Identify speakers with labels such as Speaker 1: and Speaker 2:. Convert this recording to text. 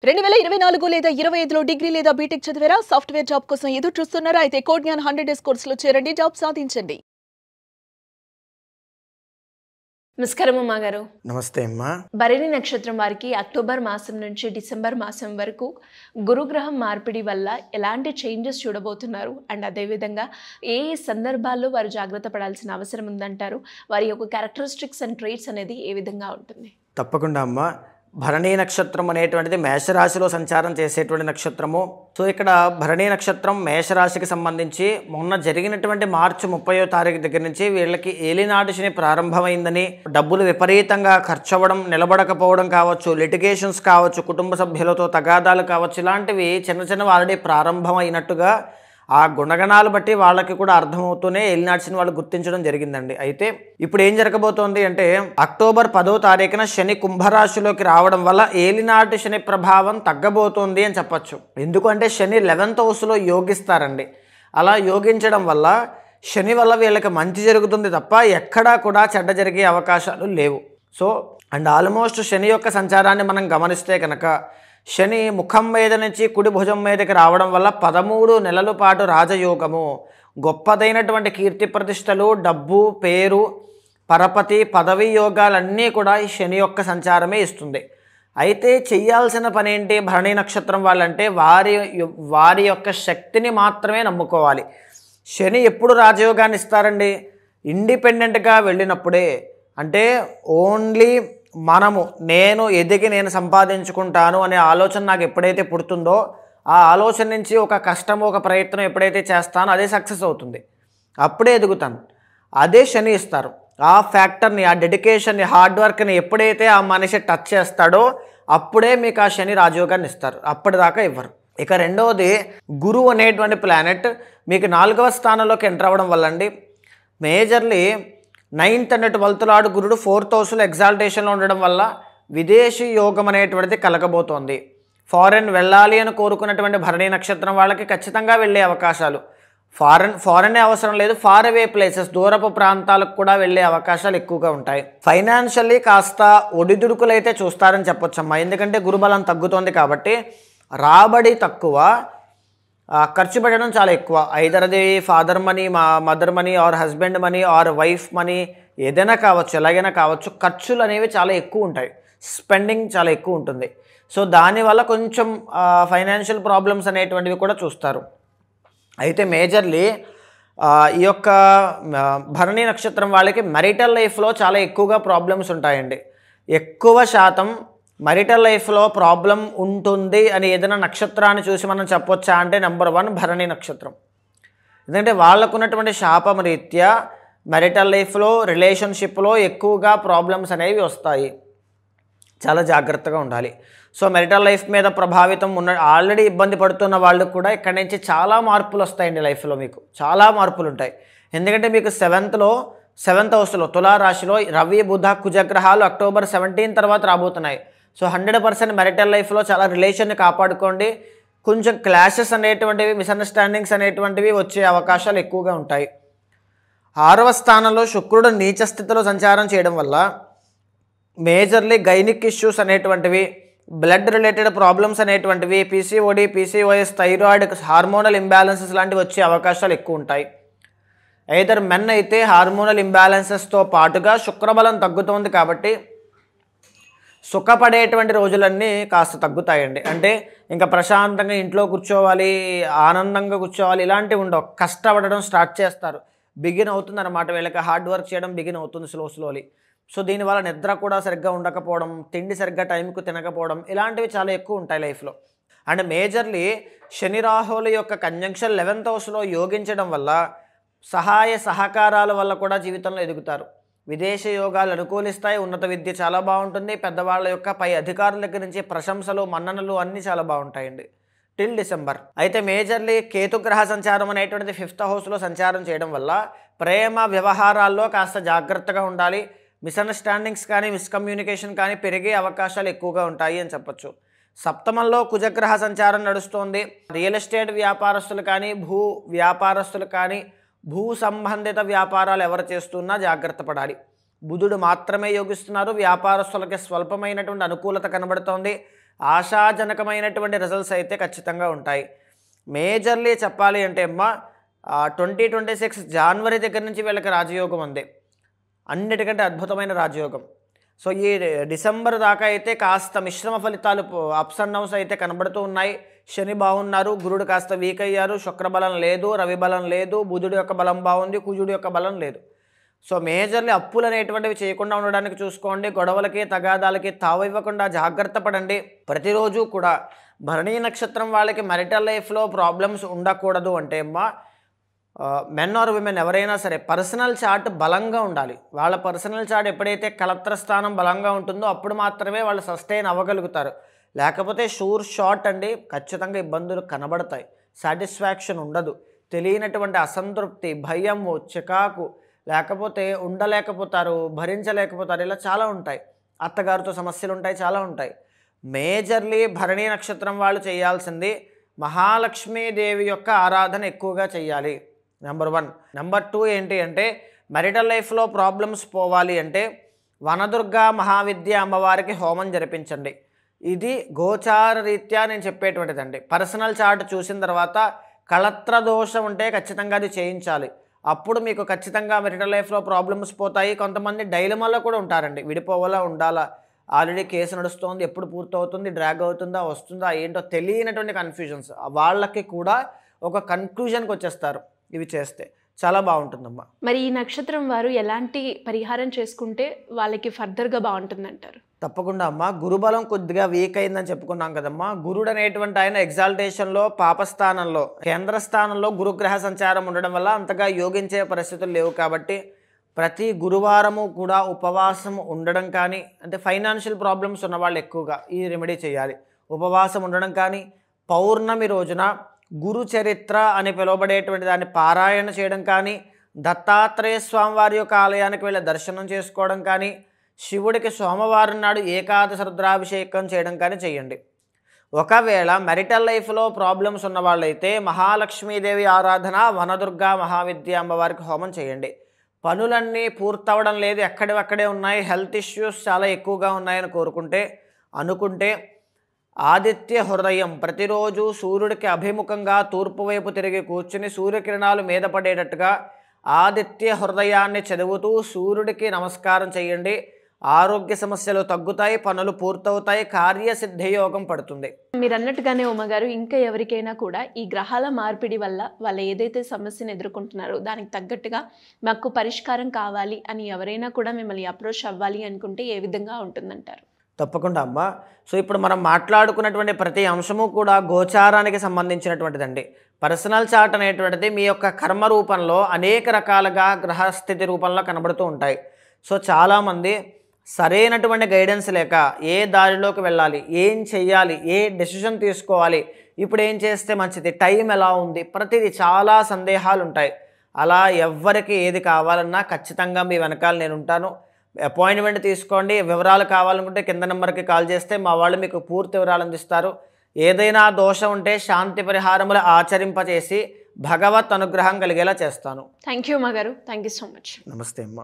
Speaker 1: 2024 లేదా 25లో డిగ్రీ లేదా బీటెక్ చదివారా? సాఫ్ట్‌వేర్ జాబ్ కోసం ఎదురు చూస్తున్నారా? అయితే కోడ్ జ్ఞాన్ 100 డేస్ కోర్సులో చేరండి, జాబ్ సాధించండి.
Speaker 2: నమస్కారం అమ్మా గారు.
Speaker 3: నమస్తే అమ్మా.
Speaker 2: భరణి నక్షత్రం వారికి అక్టోబర్ మాసం నుంచి డిసెంబర్ మాసం వరకు గురుగ్రహం మార్పిడి వల్ల ఎలాంటి చేంజెస్ చూడబోతున్నారు అండ్ అదేవిధంగా ఏ సందర్భాల్లో వారు జాగ్రత్త పడాల్సిన అవసరం ఉందంటారు? వారి యొక్క క్యారెక్టరిస్టిక్స్ అండ్ ట్రేట్స్ అనేది ఏ విధంగా ఉంటుంది?
Speaker 3: తప్పకుండా అమ్మా. భరణీ నక్షత్రం అనేటువంటిది మేషరాశిలో సంచారం చేసేటువంటి నక్షత్రము. సో ఇక్కడ భరణీ నక్షత్రం మేషరాశికి సంబంధించి మొన్న జరిగినటువంటి మార్చి 30వ తారీఖు దగ్గర నుంచి వీళ్ళకి ఏలినాటి శని ప్రారంభమైందని, డబ్బులు విపరీతంగా ఖర్చు అవ్వడం, నిలబడకపోవడం కావచ్చు, లిటిగేషన్స్ కావచ్చు, కుటుంబ సభ్యులతో తగాదాలు కావచ్చు, ఇలాంటివి చిన్న చిన్నవి ఆల్రెడీ ప్రారంభమైనట్టుగా ఆ గుణగణాలు బట్టి వాళ్ళకి కూడా అర్థమవుతూనే ఏలినాటి శని వాళ్ళు గుర్తించడం జరిగిందండి. అయితే ఇప్పుడు ఏం జరగబోతోంది అంటే అక్టోబర్ 10వ తారీఖున శని కుంభరాశిలోకి రావడం వల్ల ఏలినాటి శని ప్రభావం తగ్గబోతోంది అని చెప్పచ్చు. ఎందుకంటే శని 11th హౌస్లో యోగిస్తారండి. అలా యోగించడం వల్ల శని వల్ల వీళ్ళకి మంచి జరుగుతుంది తప్ప ఎక్కడా కూడా చెడ్డ జరిగే అవకాశాలు లేవు. సో అండ్ ఆల్మోస్ట్ శని యొక్క సంచారాన్ని మనం గమనిస్తే కనుక శని ముఖం మీద నుంచి కుడి భుజం మీదకి రావడం వల్ల 13 నెలల పాటు రాజయోగము, గొప్పదైనటువంటి కీర్తి ప్రతిష్టలు, డబ్బు, పేరు, పరపతి, పదవి యోగాలన్నీ కూడా ఈ శని యొక్క సంచారమే ఇస్తుంది. అయితే చెయ్యాల్సిన పని ఏంటి భరణీ నక్షత్రం వాళ్ళంటే వారి యొక్క శక్తిని మాత్రమే నమ్ముకోవాలి. శని ఎప్పుడు రాజయోగాన్ని ఇస్తారండి? ఇండిపెండెంట్గా వెళ్ళినప్పుడే. అంటే ఓన్లీ నేను ఎదిగి నేను సంపాదించుకుంటాను అనే ఆలోచన నాకు ఎప్పుడైతే పుడుతుందో ఆ ఆలోచన నుంచి ఒక కష్టం, ఒక ప్రయత్నం ఎప్పుడైతే చేస్తానో అదే సక్సెస్ అవుతుంది. అప్పుడే ఎదుగుతాను. అదే శని ఇస్తారు. ఆ ఫ్యాక్టర్ని, ఆ డెడికేషన్ని, హార్డ్ వర్క్ని ఎప్పుడైతే ఆ మనిషి టచ్ చేస్తాడో అప్పుడే మీకు ఆ శని రాజయోగాన్ని ఇస్తారు. అప్పటిదాకా ఇవ్వరు. ఇక రెండవది గురువు అనేటువంటి ప్లానెట్ మీకు 4వ స్థానంలోకి ఎంటర్ అవ్వడం వల్ల అండి majorly 9th and 12th lord గురుడు 4th హౌస్లో ఎగ్జాల్టేషన్లో ఉండడం వల్ల విదేశీ యోగం అనేటువంటిది కలగబోతోంది. ఫారెన్ వెళ్ళాలి అని కోరుకున్నటువంటి భరణీ నక్షత్రం వాళ్ళకి ఖచ్చితంగా వెళ్ళే అవకాశాలు, ఫారెన్ అవసరం లేదు, ఫార్ అవే ప్లేసెస్, దూరపు ప్రాంతాలకు కూడా వెళ్ళే అవకాశాలు ఎక్కువగా ఉంటాయి. ఫైనాన్షియల్లీ కాస్త ఒడిదుడుకులు అయితే చూస్తారని చెప్పొచ్చమ్మా. ఎందుకంటే గురుబలం తగ్గుతోంది కాబట్టి రాబడి తక్కువ, ఖర్చు పెట్టడం చాలా ఎక్కువ. ఐదర్ అది father money, mother money, are husband money, or wife money, ఏదైనా కావచ్చు, ఎలాగైనా కావచ్చు. ఖర్చులు అనేవి చాలా ఎక్కువ ఉంటాయి, స్పెండింగ్ చాలా ఎక్కువ ఉంటుంది. సో దానివల్ల కొంచెం ఫైనాన్షియల్ ప్రాబ్లమ్స్ అనేటువంటివి కూడా చూస్తారు. అయితే మేజర్లీ ఈ యొక్క భరణీ నక్షత్రం వాళ్ళకి మ్యారిటల్ లైఫ్లో చాలా ఎక్కువగా ప్రాబ్లమ్స్ ఉంటాయండి. ఎక్కువ శాతం మ్యారిటల్ లైఫ్లో ప్రాబ్లం ఉంటుంది అని ఏదైనా నక్షత్రాన్ని చూసి మనం చెప్పొచ్చా అంటే నెంబర్ 1 భరణీ నక్షత్రం. ఎందుకంటే వాళ్ళకున్నటువంటి శాపం రీత్యా మ్యారిటల్ లైఫ్లో, రిలేషన్షిప్లో ఎక్కువగా ప్రాబ్లమ్స్ అనేవి వస్తాయి. చాలా జాగ్రత్తగా ఉండాలి. సో మ్యారిటల్ లైఫ్ మీద ప్రభావితం ఆల్రెడీ ఇబ్బంది పడుతున్న వాళ్ళు కూడా ఇక్కడి నుంచి చాలా మార్పులు వస్తాయండి. లైఫ్లో మీకు చాలా మార్పులు ఉంటాయి. ఎందుకంటే మీకు 7th హౌస్లో తులారాశిలో రవి, బుధ, కుజగ్రహాలు అక్టోబర్ 17 తర్వాత రాబోతున్నాయి. సో 100% మ్యారిటల్ లైఫ్లో చాలా రిలేషన్ని కాపాడుకోండి. కొంచెం క్లాషెస్ అనేటువంటివి, మిస్అండర్స్టాండింగ్స్ అనేటువంటివి వచ్చే అవకాశాలు ఎక్కువగా ఉంటాయి. 6వ స్థానంలో శుక్రుడు నీచ స్థితిలో సంచారం చేయడం వల్ల మేజర్లీ గైనిక్ ఇష్యూస్ అనేటువంటివి, బ్లడ్ రిలేటెడ్ ప్రాబ్లమ్స్ అనేటువంటివి, PCOD, PCOS, thyroid, hormonal imbalances లాంటివి వచ్చే అవకాశాలు ఎక్కువ ఉంటాయి. ఐదర్ మెన్ అయితే హార్మోనల్ ఇంబ్యాలెన్సెస్తో పాటుగా శుక్రబలం తగ్గుతోంది కాబట్టి సుఖపడేటువంటి రోజులన్నీ కాస్త తగ్గుతాయండి. అంటే ఇంకా ప్రశాంతంగా ఇంట్లో కూర్చోవాలి, ఆనందంగా కూర్చోవాలి, ఇలాంటివి ఉండవు. కష్టపడడం స్టార్ట్ చేస్తారు. బిగిన్ అవుతుంది అన్నమాట. వీళ్ళకి హార్డ్ వర్క్ చేయడం బిగిన్ అవుతుంది స్లోలీ. సో దీనివల్ల నిద్ర కూడా సరిగ్గా ఉండకపోవడం, తిండి సరిగ్గా టైంకు తినకపోవడం, ఇలాంటివి చాలా ఎక్కువ ఉంటాయి లైఫ్లో. అండ్ మేజర్లీ శని రాహుల యొక్క కంజంక్షన్ 11th హౌస్లో యోగించడం వల్ల సహాయ సహకారాల వల్ల కూడా జీవితంలో ఎదుగుతారు. విదేశీ యోగాలు అనుకూలిస్తాయి. ఉన్నత విద్య చాలా బాగుంటుంది. పెద్దవాళ్ళ యొక్క పై అధికారుల దగ్గర నుంచి ప్రశంసలు, మన్ననలు అన్నీ చాలా బాగుంటాయండి టిల్ డిసెంబర్. అయితే మేజర్లీ కేతుగ్రహ సంచారం అనేటువంటిది 5th హౌస్లో సంచారం చేయడం వల్ల ప్రేమ వ్యవహారాల్లో కాస్త జాగ్రత్తగా ఉండాలి. మిస్అండర్స్టాండింగ్స్ కానీ, మిస్కమ్యూనికేషన్ కానీ పెరిగే అవకాశాలు ఎక్కువగా ఉంటాయి అని చెప్పచ్చు. 7th కుజగ్రహ సంచారం నడుస్తోంది. రియల్ ఎస్టేట్ వ్యాపారస్తులు కానీ, భూ వ్యాపారస్తులు కానీ, భూ సంబంధిత వ్యాపారాలు ఎవరు చేస్తున్నా జాగ్రత్త పడాలి. బుధుడు మాత్రమే యోగిస్తున్నారు. వ్యాపారస్తులకి స్వల్పమైనటువంటి అనుకూలత కనబడుతోంది. ఆశాజనకమైనటువంటి రిజల్ట్స్ అయితే ఖచ్చితంగా ఉంటాయి. మేజర్లీ చెప్పాలి అంటే అమ్మ 2026 జనవరి దగ్గర నుంచి వీళ్ళకి రాజయోగం ఉంది, అన్నిటికంటే అద్భుతమైన రాజయోగం. సో ఈ డిసెంబర్ దాకా అయితే కాస్త మిశ్రమ ఫలితాలు, అప్స్ అండ్ డౌన్స్ అయితే కనబడుతూ ఉన్నాయి. శని బాగున్నారు, గురుడు కాస్త వీక్ అయ్యారు, శుక్రబలం లేదు, రవి బలం లేదు, బుధుడు యొక్క బలం బాగుంది, కుజుడు యొక్క బలం లేదు. సో మేజర్లీ అప్పులు అనేటువంటివి చేయకుండా ఉండడానికి చూసుకోండి. గొడవలకి తగాదాలకి తావు ఇవ్వకుండా జాగ్రత్త పడండి. ప్రతిరోజు కూడా భరణీ నక్షత్రం వాళ్ళకి మ్యారిటల్ లైఫ్లో ప్రాబ్లమ్స్ ఉండకూడదు అంటే అమ్మా, మెన్ ఆర్ విమెన్ ఎవరైనా సరే పర్సనల్ చార్ట్ బలంగా ఉండాలి. వాళ్ళ పర్సనల్ చార్ట్ ఎప్పుడైతే కలత్ర స్థానం బలంగా ఉంటుందో అప్పుడు మాత్రమే వాళ్ళు సస్టైన్ అవ్వగలుగుతారు. లేకపోతే షూర్ షాట్ అండి, ఖచ్చితంగా ఇబ్బందులు కనబడతాయి. సాటిస్ఫాక్షన్ ఉండదు, తెలియనటువంటి అసంతృప్తి, భయము, చికాకు, లేకపోతే ఉండలేకపోతారు, భరించలేకపోతారు, ఇలా చాలా ఉంటాయి. అత్తగారితో సమస్యలు ఉంటాయి, చాలా ఉంటాయి. మేజర్లీ భరణీ నక్షత్రం వాళ్ళు చేయాల్సింది మహాలక్ష్మీదేవి యొక్క ఆరాధన ఎక్కువగా చేయాలి, నెంబర్ 1. నెంబర్ 2 ఏంటి అంటే మ్యారిటల్ లైఫ్లో ప్రాబ్లమ్స్ పోవాలి అంటే వనదుర్గా మహావిద్య అమ్మవారికి హోమం జరిపించండి. ఇది గోచార రీత్యా నేను చెప్పేటువంటిదండి. పర్సనల్ చార్ట్ చూసిన తర్వాత కళత్ర దోషం ఉంటే ఖచ్చితంగా అది చేయించాలి. అప్పుడు మీకు ఖచ్చితంగా మ్యారిటల్ లైఫ్లో ప్రాబ్లమ్స్ పోతాయి. కొంతమంది డైలమాలో కూడా ఉంటారండి, విడిపోవాలా ఉండాలా, ఆల్రెడీ కేసు నడుస్తుంది, ఎప్పుడు పూర్తవుతుంది, డ్రాగ్ అవుతుందా వస్తుందా ఏంటో తెలియనటువంటి కన్ఫ్యూజన్స్, వాళ్ళకి కూడా ఒక కన్క్లూజన్కి వచ్చేస్తారు. ఇవి చేస్తే చాలా బాగుంటుందమ్మా.
Speaker 2: మరి ఈ నక్షత్రం వారు ఎలాంటి పరిహారం చేసుకుంటే వాళ్ళకి ఫర్దర్గా బాగుంటుందంటారు?
Speaker 3: తప్పకుండా అమ్మ, గురుబలం కొద్దిగా వీక్ అయిందని చెప్పుకున్నాం కదమ్మా. గురుడు అనేటువంటి ఆయన ఎగ్జాల్టేషన్లో పాపస్థానంలో కేంద్ర స్థానంలో గురుగ్రహ సంచారం ఉండడం వల్ల అంతగా యోగించే పరిస్థితులు లేవు. కాబట్టి ప్రతి గురువారము కూడా ఉపవాసం ఉండడం కానీ, అంటే ఫైనాన్షియల్ ప్రాబ్లమ్స్ ఉన్న వాళ్ళు ఎక్కువగా ఈ రెమెడీ చేయాలి. ఉపవాసం ఉండడం కానీ, పౌర్ణమి రోజున గురు చరిత్ర అని పిలువబడేటువంటి దాన్ని పారాయణ చేయడం కానీ, దత్తాత్రేయ స్వామి వారి యొక్క ఆలయానికి వెళ్ళి దర్శనం చేసుకోవడం కానీ, శివుడికి సోమవారం నాడు ఏకాదశ రుద్రాభిషేకం చేయడం కానీ చేయండి. ఒకవేళ మ్యారిటల్ లైఫ్లో ప్రాబ్లమ్స్ ఉన్న వాళ్ళైతే మహాలక్ష్మీదేవి ఆరాధన, వనదుర్గా మహావిద్య అమ్మవారికి హోమం చేయండి. పనులన్నీ పూర్తవడం లేదు, ఎక్కడెక్కడే ఉన్నాయి, హెల్త్ ఇష్యూస్ చాలా ఎక్కువగా ఉన్నాయని అనుకుంటే ఆదిత్య హృదయం ప్రతిరోజు సూర్యుడికి అభిముఖంగా తూర్పు వైపు తిరిగి కూర్చుని సూర్యకిరణాలు మీద పడేటట్టుగా ఆదిత్య హృదయాన్ని చదువుతూ సూర్యుడికి నమస్కారం చేయండి. ఆరోగ్య సమస్యలు తగ్గుతాయి, పనులు పూర్తవుతాయి, కార్యసిద్ధి యోగం పడుతుంది.
Speaker 2: మీరు అన్నట్టుగానే ఉమ్మగారు, ఇంకా ఎవరికైనా కూడా ఈ గ్రహాల మార్పిడి వల్ల వాళ్ళు ఏదైతే సమస్యను ఎదుర్కొంటున్నారో దానికి తగ్గట్టుగా మాకు పరిష్కారం కావాలి అని ఎవరైనా కూడా మిమ్మల్ని అప్రోచ్ అవ్వాలి అనుకుంటే ఏ విధంగా ఉంటుందంటారు?
Speaker 3: తప్పకుండా అమ్మ. సో ఇప్పుడు మనం మాట్లాడుకున్నటువంటి ప్రతి అంశము కూడా గోచారానికి సంబంధించినటువంటిదండి. పర్సనల్ చార్ట్ అనేటువంటిది మీ యొక్క కర్మ రూపంలో అనేక రకాలుగా గ్రహస్థితి రూపంలో కనబడుతూ ఉంటాయి. సో చాలామంది సరైనటువంటి గైడెన్స్ లేక ఏ దారిలోకి వెళ్ళాలి, ఏం చెయ్యాలి, ఏ డెసిషన్ తీసుకోవాలి, ఇప్పుడు ఏం చేస్తే మంచిది, టైం ఎలా ఉంది, ప్రతిదీ చాలా సందేహాలు ఉంటాయి. అలా ఎవ్వరికి ఏది కావాలన్నా ఖచ్చితంగా మీ వెనకాల నేను ఉంటాను. అపాయింట్మెంట్ తీసుకోండి. వివరాలు కావాలనుకుంటే కింద నెంబర్కి కాల్ చేస్తే మా వాళ్ళు మీకు పూర్తి వివరాలు అందిస్తారు. ఏదైనా దోషం ఉంటే శాంతి పరిహారములు ఆచరింపచేసి భగవత్ అనుగ్రహం కలిగేలా చేస్తాను.
Speaker 2: థ్యాంక్ యూ అమ్మగారు, థ్యాంక్ యూ సో మచ్.
Speaker 3: నమస్తే అమ్మ.